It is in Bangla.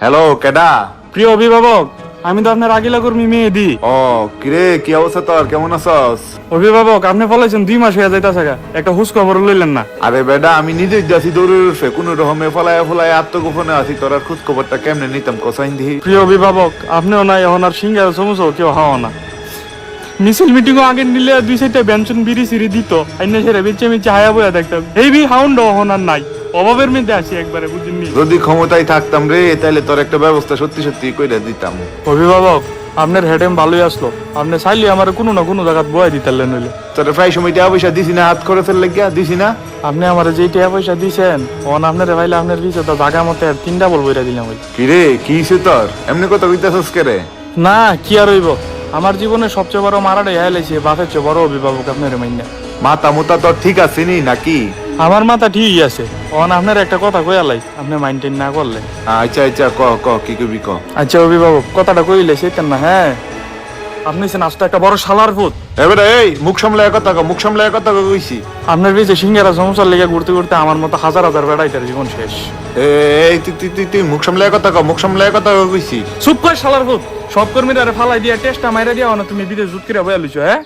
হ্যালো কেডা? প্রিয় অভিভাবক, আমি তো আপনার আগিলা কর্মী মেহেদি। ও কিরে, কি অবস্থা তোর? কেমন আছস? অভিভাবক, আপনি বলেছেন 2 মাস হয়ে যাইতাছে গা, একটা হুস খবর লইলেন না। আরে বেডা, আমি নিজেই যাচ্ছি দৌড়ে উঠে কোন রকমে ফলায় ফলায় আত্মগোপনে আছি। তোর আর খোঁজ খবরটা কেমনে নিতাম কসাইন দিহি। প্রিয় অভিভাবক, আপনিও নাই এখন আর সিঙ্গার সমস্যা কেউ হাওয়া না। মিছিল মিটিং আগে নিলে 2-4টা ব্যঞ্জন বিড়ি সিঁড়ি দিত, আইনে সেরে বেঁচে মিচে হায়া বইয়া দেখতাম। এই বি হাউন্ড এখন আর নাই, অভাবের মধ্যে আছি একবারে, বুঝিনি। যদি ক্ষমতায় থাকতাম রে, তাহলে তোর একটা ব্যবস্থা সত্যি সত্যি কইরা দিতাম। অভিভাবক, আপনার হেডেম ভালোই আসলো, আপনি চাইলে আমার কোনো না কোনো জায়গায় বয়া দিতেলেন নইলে। তোর প্রায় সময় টাকা পয়সা দিছি না, হাত খরচের লাগিয়া দিছি না। আপনি আমার যে টাকা পয়সা দিয়েছেন, ওন আপনার ভাইলে আপনার পিছে তো জায়গা মতে 3টা বল বইরা দিলাম ওই। কিরে, কি হইছে তোর? এমনি কথা কইতাছস কে রে? না, কি আর হইব, আমার জীবনে সবচেয়ে বড় মারাটা হেলাইছে বাপের চেয়ে বড় অভিভাবক আপনার মাইনা। মাথা মোতা তোর ঠিক আছে নি নাকি? আমার মাথা ঠিকই আছে, ওন আপনার একটা কথা কইয়ালাই, আপনি মাইন্টেন না করলে। আচ্ছা আচ্ছা, ক ক কি কবি ক। আচ্ছা অভিভাবক, কথাটা কইলে সেতেন না। হ্যাঁ, আপনি সে নাস্তা একটা বড় শালার ভূত। এবারে এই মুখ সামলায় কথা ক, মুখ সামলায় কথা কইছি। আপনার পিছে সিঙ্গারা সমস্যার লেগে ঘুরতে ঘুরতে আমার মতো হাজার হাজার বেড়াইতার জীবন শেষ। এই তুই তুই তুই তুই মুখ সামলায় কথা ক, মুখ সামলায় কথা কইছি। চুপ কর শালার ভূত, সব কর্মীরা ফালাই দিয়া টেস্টা মাইরা দিয়া না তুমি বিদেশ জুত করে বয়া লইছো। হ্যাঁ,